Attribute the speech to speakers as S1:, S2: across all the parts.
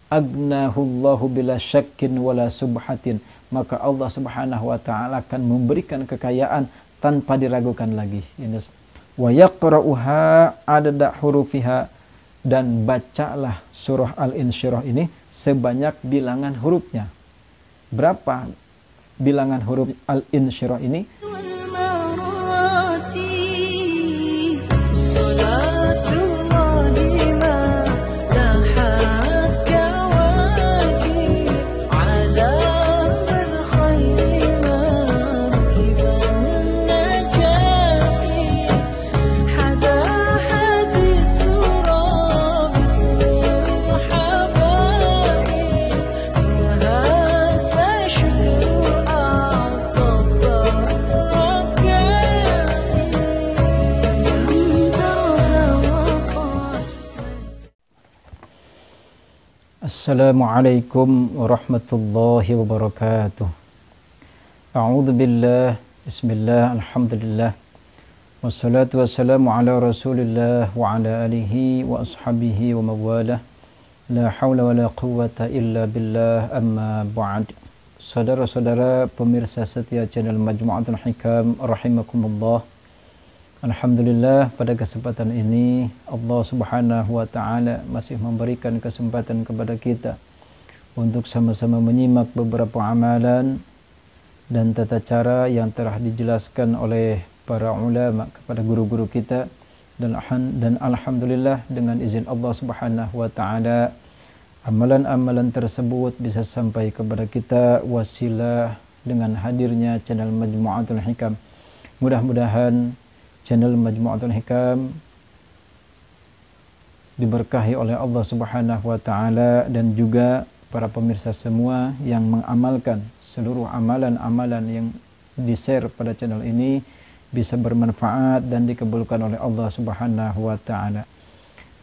S1: agnahullahu bila syakkin wala subhatin, maka Allah Subhanahu wa taala akan memberikan kekayaan tanpa diragukan lagi. Wa yaqra'uha adada hurufiha, dan bacalah surah Al-Insyirah ini sebanyak bilangan hurufnya. Berapa bilangan huruf Al-Insyirah ini? Assalamualaikum warahmatullahi wabarakatuh. A'udzu billah, bismillah, alhamdulillah, wassalatu wassalamu ala rasulillah wa ala alihi wa ashabihi wa mawalah. La hawla wa la quwwata illa billah, amma ba'd. Saudara-saudara pemirsa setia channel Majmu'atul Hikam rahimakumullah. Alhamdulillah, pada kesempatan ini Allah Subhanahu wa taala masih memberikan kesempatan kepada kita untuk sama-sama menyimak beberapa amalan dan tata cara yang telah dijelaskan oleh para ulama kepada guru-guru kita, dan alhamdulillah dengan izin Allah Subhanahu wa taala amalan-amalan tersebut bisa sampai kepada kita wasilah dengan hadirnya channel Majmu'atul Hikam. Mudah-mudahan channel Majmu'atul Hikam diberkahi oleh Allah Subhanahu wa taala, dan juga para pemirsa semua yang mengamalkan seluruh amalan-amalan yang di-share pada channel ini bisa bermanfaat dan dikabulkan oleh Allah Subhanahu wa taala.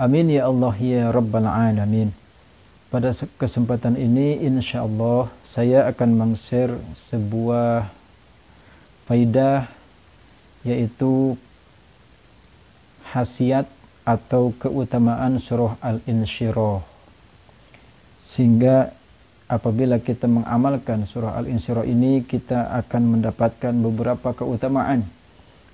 S1: Amin ya Allah ya rabbal alamin. Pada kesempatan ini insyaallah saya akan meng-share sebuah faidah, yaitu khasiat atau keutamaan surah Al-Insyirah, sehingga apabila kita mengamalkan surah Al-Insyirah ini kita akan mendapatkan beberapa keutamaan,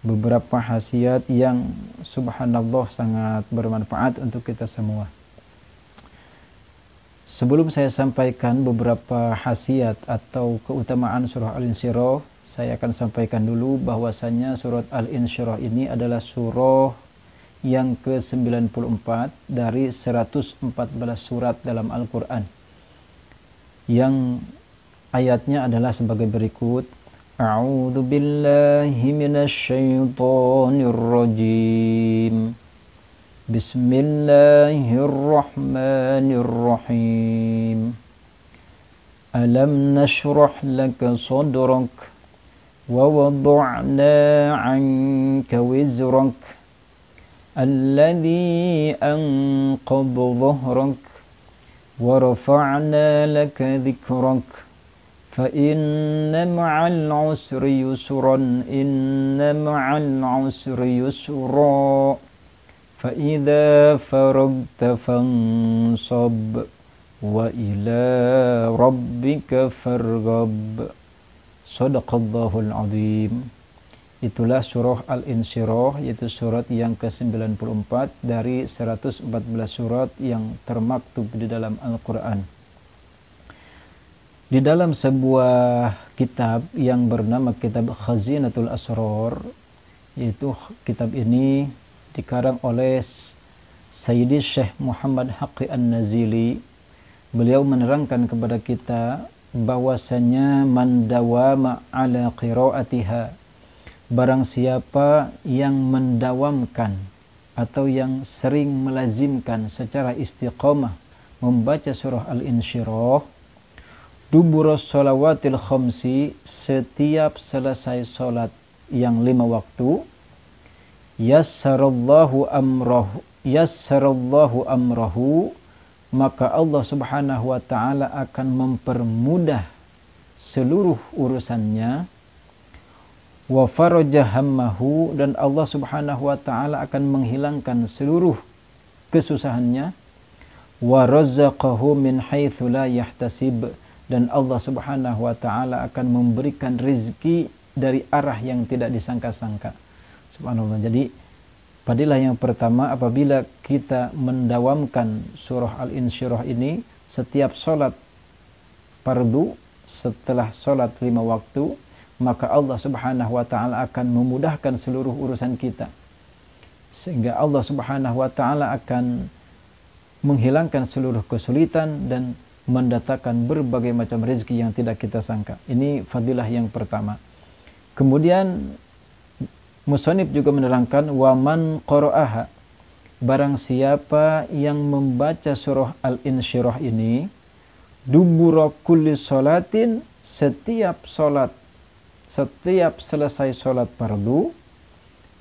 S1: beberapa khasiat yang subhanallah sangat bermanfaat untuk kita semua. Sebelum saya sampaikan beberapa khasiat atau keutamaan surah Al-Insyirah, saya akan sampaikan dulu bahwasanya surat Al-Insyirah ini adalah surah yang ke-94 dari 114 surat dalam Al-Quran, yang ayatnya adalah sebagai berikut. A'udzu billahi minasyaitonir rajim. Bismillahirrahmanirrahim. Alam nashrah laka sadrak wa wada'na 'anka wizrak alladhi anqadha dhahrak wa rafa'na laka dhikrak fa inna ma'al 'usri yusran inna ma'al 'usri yusra fa idza faragta fansab wa ila rabbika farghab. Shadaqallahul azim. Itulah surah Al-Insyirah, yaitu surat yang ke-94 dari 114 surat yang termaktub di dalam Al-Quran. Di dalam sebuah kitab yang bernama Kitab Khazinatul Asrar, yaitu kitab ini dikarang oleh Sayyidi Syekh Muhammad Haqqi An-Nazili. Beliau menerangkan kepada kita bahwasanya man dawama ala qiraatiha, barang siapa yang mendawamkan atau yang sering melazimkan secara istiqamah membaca surah Al-Insyirah, duburos sholawatil khamsi, setiap selesai sholat yang 5 waktu, yassarallahu amrahu, maka Allah Subhanahu wa taala akan mempermudah seluruh urusannya. Wa faraja hammahu, dan Allah Subhanahu wa taala akan menghilangkan seluruh kesusahannya. wa razzaqahu min haitsu la yahtasib, dan Allah Subhanahu wa taala akan memberikan rezeki dari arah yang tidak disangka-sangka. Subhanallah. Jadi fadilah yang pertama, apabila kita mendawamkan surah Al-Insyirah ini setiap sholat fardu, setelah sholat 5 waktu, maka Allah Subhanahu wa taala akan memudahkan seluruh urusan kita, sehingga Allah Subhanahu wa taala akan menghilangkan seluruh kesulitan dan mendatangkan berbagai macam rezeki yang tidak kita sangka. Ini fadilah yang pertama. Kemudian musannif juga menerangkan, wa man qara'aha, barang siapa yang membaca surah Al-Insyirah ini, dubura kulli sholatin, setiap salat, setiap selesai salat fardu,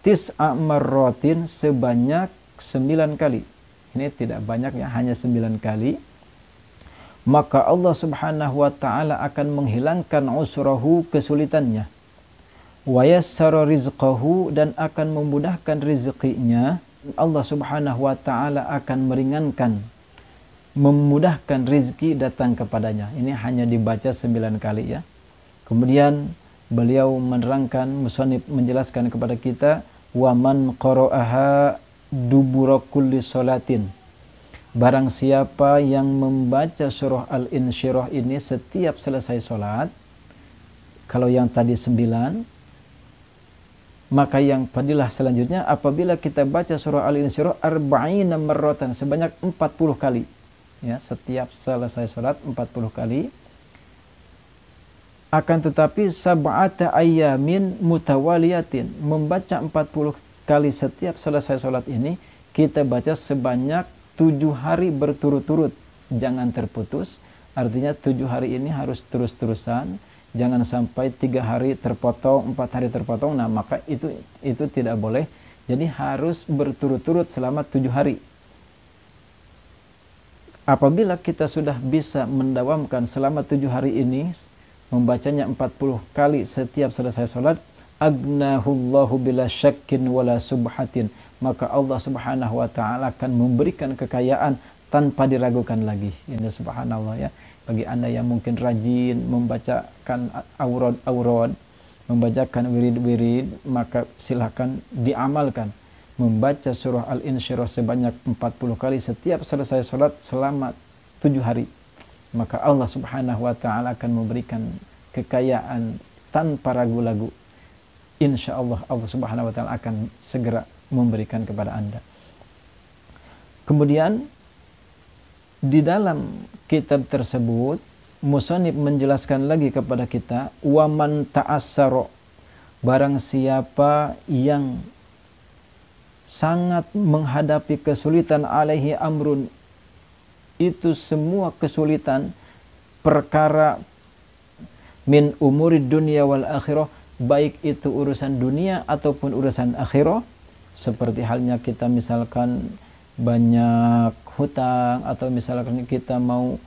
S1: tis'a marratin, sebanyak 9 kali. Ini tidak banyak ya, hanya 9 kali. Maka Allah Subhanahu wa taala akan menghilangkan usrahu, kesulitannya. Wa yassara rizqahu, dan akan memudahkan rezekinya. Allah Subhanahu wa taala akan meringankan, memudahkan rezeki datang kepadanya. Ini hanya dibaca 9 kali ya. Kemudian beliau menerangkan, musannif menjelaskan kepada kita, wa man qara'aha dubura kulli sholatin, barang siapa yang membaca surah Al-Insyirah ini setiap selesai sholat, kalau yang tadi 9, maka yang fadilah selanjutnya, apabila kita baca surah Al-Insyirah arba'ina marratan, sebanyak 40 kali ya, setiap selesai sholat 40 kali. Akan tetapi sab'ata ayyamin mutawaliyatin, membaca 40 kali setiap selesai sholat ini, kita baca sebanyak 7 hari berturut-turut, jangan terputus. Artinya 7 hari ini harus terus-terusan, jangan sampai 3 hari terpotong, 4 hari terpotong. Nah, maka itu tidak boleh. Jadi harus berturut-turut selama 7 hari. Apabila kita sudah bisa mendawamkan selama 7 hari ini, membacanya 40 kali setiap selesai sholat, agnahullahu bila syakkin wala subhatin, maka Allah Subhanahu wa taala akan memberikan kekayaan tanpa diragukan lagi. Ini subhanallah ya. Bagi Anda yang mungkin rajin membacakan aurad-aurad, membacakan wirid-wirid, maka silakan diamalkan. Membaca surah Al-Insyirah sebanyak 40 kali setiap selesai sholat selama 7 hari. Maka Allah Subhanahu wa taala akan memberikan kekayaan tanpa ragu-ragu. Insya Allah Allah Subhanahu wa taala akan segera memberikan kepada Anda. Kemudian di dalam kitab tersebut musannif menjelaskan lagi kepada kita, wa man ta'assara, barang siapa yang sangat menghadapi kesulitan, alaihi amrun, itu semua kesulitan perkara min umuri dunia wal akhirah, baik itu urusan dunia ataupun urusan akhirah, seperti halnya kita misalkan banyak hutang, atau misalkan kita mau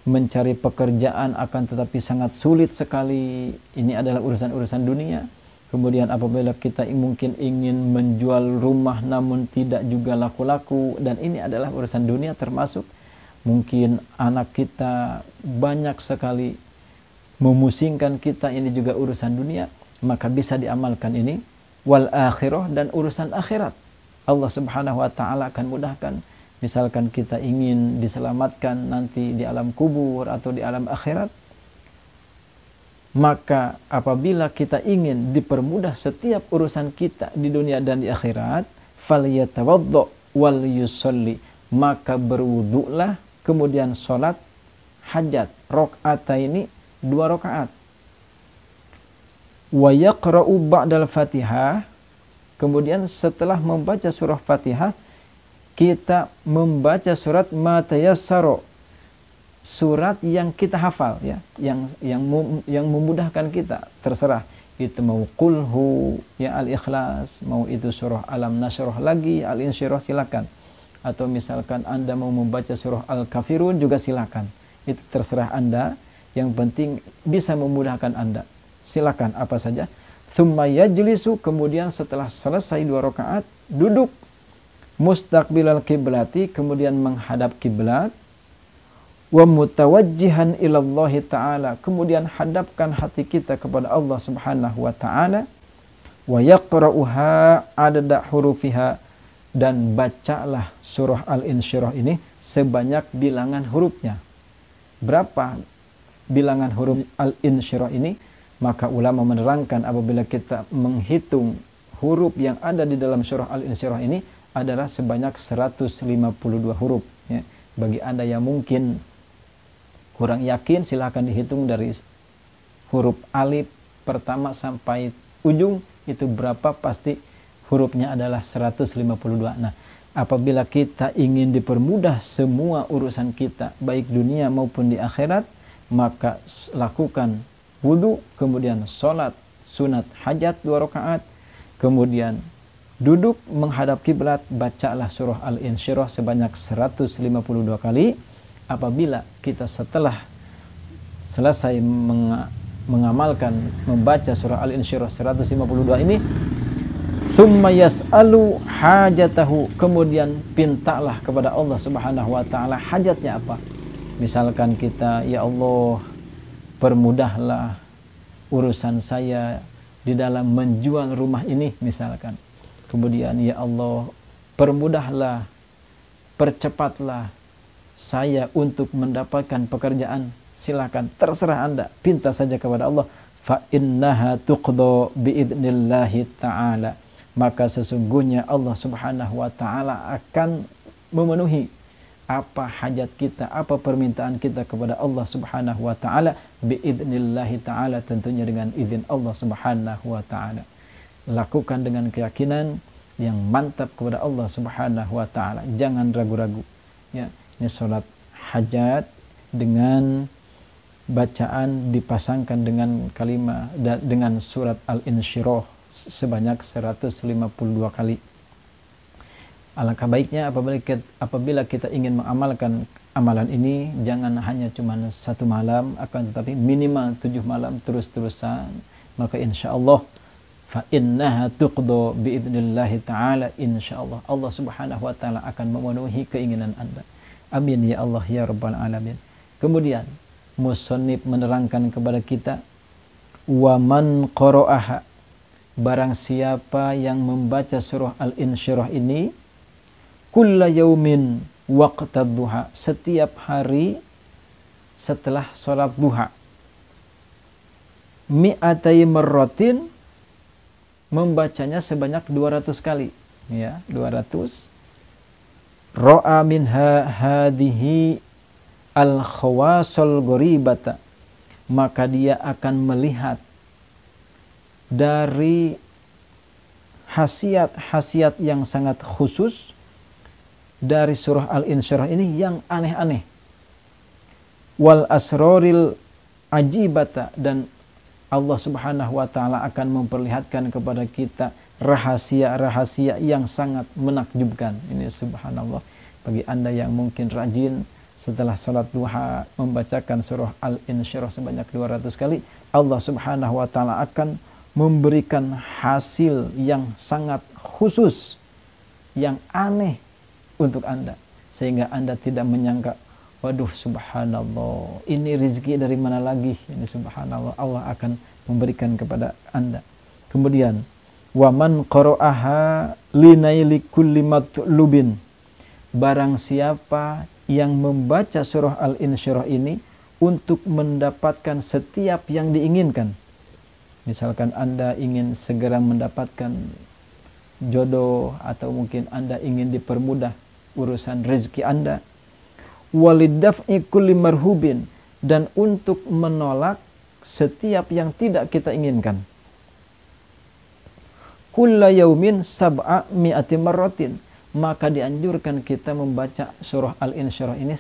S1: mencari pekerjaan akan tetapi sangat sulit sekali, ini adalah urusan-urusan dunia. Kemudian apabila kita mungkin ingin menjual rumah namun tidak juga laku-laku, dan ini adalah urusan dunia, termasuk mungkin anak kita banyak sekali memusingkan kita, ini juga urusan dunia, maka bisa diamalkan ini. Wal akhirah, dan urusan akhirat, Allah Subhanahu wa taala akan mudahkan. Misalkan kita ingin diselamatkan nanti di alam kubur atau di alam akhirat, maka apabila kita ingin dipermudah setiap urusan kita di dunia dan di akhirat, falyatawaddo wal yusolli, maka berwudulah, kemudian sholat hajat rakaataini, 2 rakaat. Wa yaqra'u ba'dal Fatihah, kemudian setelah membaca surah Fatihah, kita membaca surat ma tayassara, surat yang kita hafal ya, yang memudahkan kita, terserah itu mau qulhu ya Al-Ikhlas, mau itu surah Alam Nashrah lagi Al-Insyirah, silakan. Atau misalkan Anda mau membaca surah Al-Kafirun juga silakan. Itu terserah Anda, yang penting bisa memudahkan Anda. Silakan apa saja. Tsumma yajlisu, kemudian setelah selesai 2 rakaat duduk. mustaqbilal kiblati, kemudian menghadap kiblat, wa mutawajjihan ilallahi ta'ala, kemudian hadapkan hati kita kepada Allah Subhanahu wa ta'ala, wa yaqra'uha adada hurufiha, dan bacalah surah Al-Insyirah ini sebanyak bilangan hurufnya. Berapa bilangan huruf Al-Insyirah ini? Maka ulama menerangkan apabila kita menghitung huruf yang ada di dalam surah Al-Insyirah ini adalah sebanyak 152 huruf. Ya. Bagi Anda yang mungkin kurang yakin, silahkan dihitung dari huruf alif pertama sampai ujung, itu berapa, pasti hurufnya adalah 152. Nah, apabila kita ingin dipermudah semua urusan kita, baik dunia maupun di akhirat, maka lakukan wudu, kemudian sholat sunat hajat 2 rakaat, kemudian duduk menghadap kiblat, bacalah surah Al-Insyirah sebanyak 152 kali. Apabila kita setelah selesai mengamalkan membaca surah Al-Insyirah 152 ini, tsumma yas'alu hajatahu, kemudian pintalah kepada Allah Subhanahu wa taala hajatnya apa. Misalkan kita, ya Allah, permudahlah urusan saya di dalam menjual rumah ini misalkan. Kemudian, ya Allah, permudahlah, percepatlah saya untuk mendapatkan pekerjaan. Silakan, terserah Anda, pinta saja kepada Allah. Fa innaha tuqda biidnillahi ta'ala, maka sesungguhnya Allah Subhanahu wa taala akan memenuhi apa hajat kita, apa permintaan kita kepada Allah Subhanahu wa taala, biidnillahi ta'ala, tentunya dengan izin Allah Subhanahu wa taala. Lakukan dengan keyakinan yang mantap kepada Allah Subhanahu wa taala, jangan ragu-ragu. Ya, ini salat hajat dengan bacaan dipasangkan dengan kalimat dengan surat Al-Insyirah sebanyak 152 kali. Alangkah baiknya apabila kita ingin mengamalkan amalan ini, jangan hanya cuma 1 malam, akan tetapi minimal 7 malam terus-terusan. Maka insyaallah fa innaha tuqda biidnillahi ta'ala, insyaallah Allah Subhanahu wa taala akan memenuhi keinginan Anda. Amin ya Allah ya rabbal alamin. Kemudian musannif menerangkan kepada kita, wa man qara'aha, barang siapa yang membaca surah Al-Insyirah ini, kulla yaumin waqta duha, setiap hari setelah sholat duha, mi'atai marratin, membacanya sebanyak 200 kali, ya, 200. Ra'a minha hadhihi al-khawasal gharibata, maka dia akan melihat dari khasiat-khasiat yang sangat khusus dari surah Al-Insyirah ini yang aneh-aneh. Wal asroril ajibata, dan Allah Subhanahu wa taala akan memperlihatkan kepada kita rahasia-rahasia yang sangat menakjubkan. Ini subhanallah, bagi Anda yang mungkin rajin setelah salat duha membacakan surah Al-Insyirah sebanyak 200 kali, Allah Subhanahu wa taala akan memberikan hasil yang sangat khusus, yang aneh untuk Anda, sehingga Anda tidak menyangka, waduh subhanallah, ini rezeki dari mana lagi? Ini subhanallah, Allah akan memberikan kepada Anda. Kemudian, wa man qara'aha linaili kulli matlubin, barang siapa yang membaca surah Al-Insyirah ini untuk mendapatkan setiap yang diinginkan. Misalkan Anda ingin segera mendapatkan jodoh, atau mungkin Anda ingin dipermudah urusan rezeki Anda. Walidaf'i kulli marhubin, dan untuk menolak setiap yang tidak kita inginkan. Kulla yaumin sab'a mi'ati marratin, maka dianjurkan kita membaca surah Al-Insyirah ini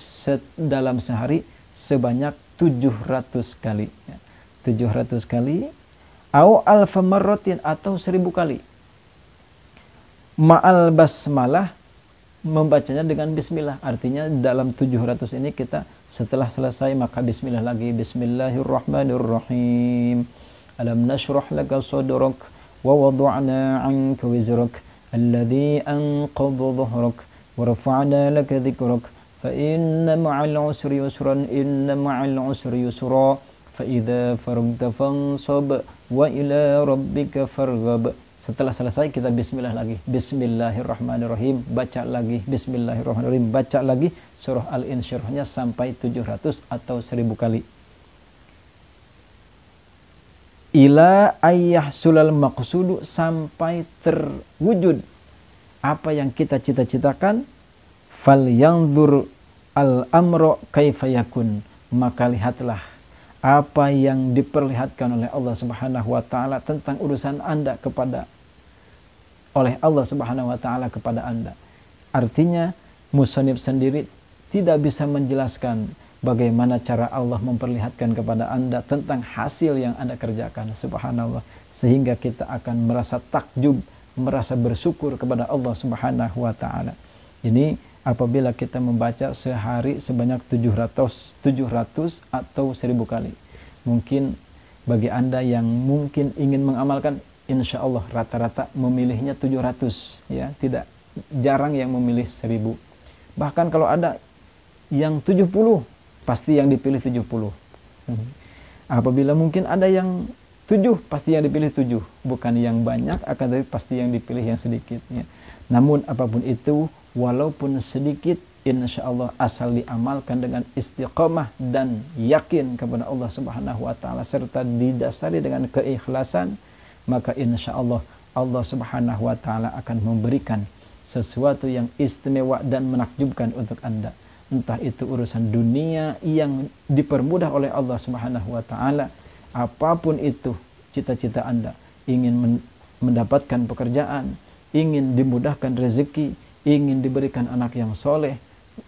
S1: dalam sehari sebanyak 700 kali. 700 kali, au alfa marratin, atau 1000 kali. Ma'al basmalah, membacanya dengan bismillah. Artinya dalam 700 ini kita setelah selesai maka bismillah lagi. Bismillahirrahmanirrahim. Alam nashrah laka sadrak wa wada'na 'anka wizrak alladzi anqadha dhahrak wa rafa'na laka dhikrak fa inna ma'al usri yusran inna ma'al usri yusra fa idza faragta fansab wa ila rabbika farghab. Setelah selesai kita bismillah lagi. Bismillahirrahmanirrahim, baca lagi. Bismillahirrahmanirrahim, baca lagi. Surah Al-Insyirahnya sampai 700 atau 1000 kali. Ila ayyah sulal maqsudu, sampai terwujud apa yang kita cita-citakan. Fal yanzur al-amro kaifa yakun, maka lihatlah apa yang diperlihatkan oleh Allah Subhanahu wa taala tentang urusan Anda oleh Allah Subhanahu wa taala kepada Anda. Artinya musannif sendiri tidak bisa menjelaskan bagaimana cara Allah memperlihatkan kepada Anda tentang hasil yang Anda kerjakan. Subhanallah. Sehingga kita akan merasa takjub, merasa bersyukur kepada Allah Subhanahu wa taala. Ini apabila kita membaca sehari sebanyak 700 atau 1000 kali. Mungkin bagi Anda yang mungkin ingin mengamalkan, insya Allah rata-rata memilihnya 700, ya, tidak jarang yang memilih 1000. Bahkan kalau ada yang 70, pasti yang dipilih 70. Apabila mungkin ada yang 7, pasti yang dipilih 7. Bukan yang banyak, akan tetapi pasti yang dipilih yang sedikit, ya. Namun apapun itu, walaupun sedikit, insya Allah asal diamalkan dengan istiqamah dan yakin kepada Allah Subhanahu wa taala serta didasari dengan keikhlasan, maka insya Allah Allah Subhanahu wa taala akan memberikan sesuatu yang istimewa dan menakjubkan untuk Anda. Entah itu urusan dunia yang dipermudah oleh Allah Subhanahu wa taala, apapun itu cita-cita Anda, ingin mendapatkan pekerjaan, ingin dimudahkan rezeki, ingin diberikan anak yang soleh,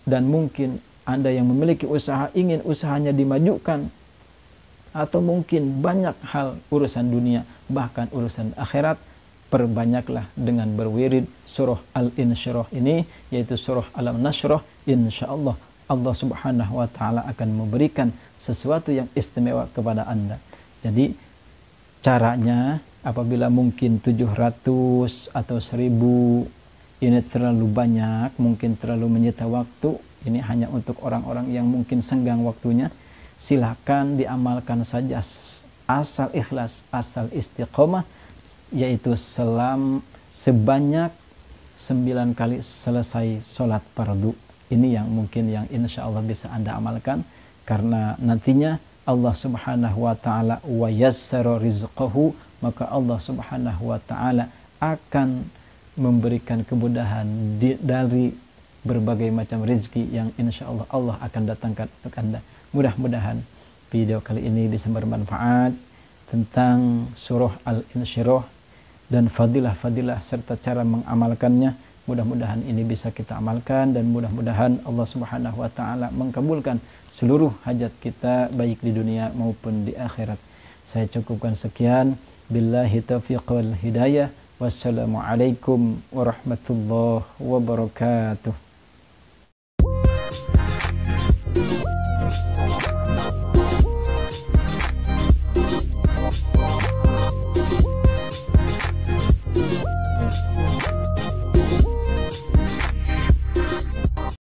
S1: dan mungkin Anda yang memiliki usaha ingin usahanya dimajukan, atau mungkin banyak hal urusan dunia, bahkan urusan akhirat, perbanyaklah dengan berwirid surah Al-Insyirah ini, yaitu surah Al-Nashrah. Insya Allah Allah Subhanahu wa taala akan memberikan sesuatu yang istimewa kepada Anda. Jadi caranya, apabila mungkin 700 atau 1000 ini terlalu banyak, mungkin terlalu menyita waktu, ini hanya untuk orang-orang yang mungkin senggang waktunya, silahkan diamalkan saja asal ikhlas, asal istiqomah, yaitu sebanyak 9 kali selesai sholat fardu. Ini yang mungkin yang insya Allah bisa Anda amalkan, karena nantinya Allah Subhanahu wa taala wa yassara rizqahu, maka Allah Subhanahu wa taala akan memberikan kemudahan dari berbagai macam rezeki yang insya Allah Allah akan datangkan untuk Anda. Mudah-mudahan video kali ini bisa bermanfaat tentang surah Al-Insyirah dan fadilah-fadilah serta cara mengamalkannya. Mudah-mudahan ini bisa kita amalkan, dan mudah-mudahan Allah Subhanahu wa taala mengkabulkan seluruh hajat kita baik di dunia maupun di akhirat. Saya cukupkan sekian. Billahi taufiq wal hidayah. Wassalamualaikum warahmatullahi wabarakatuh.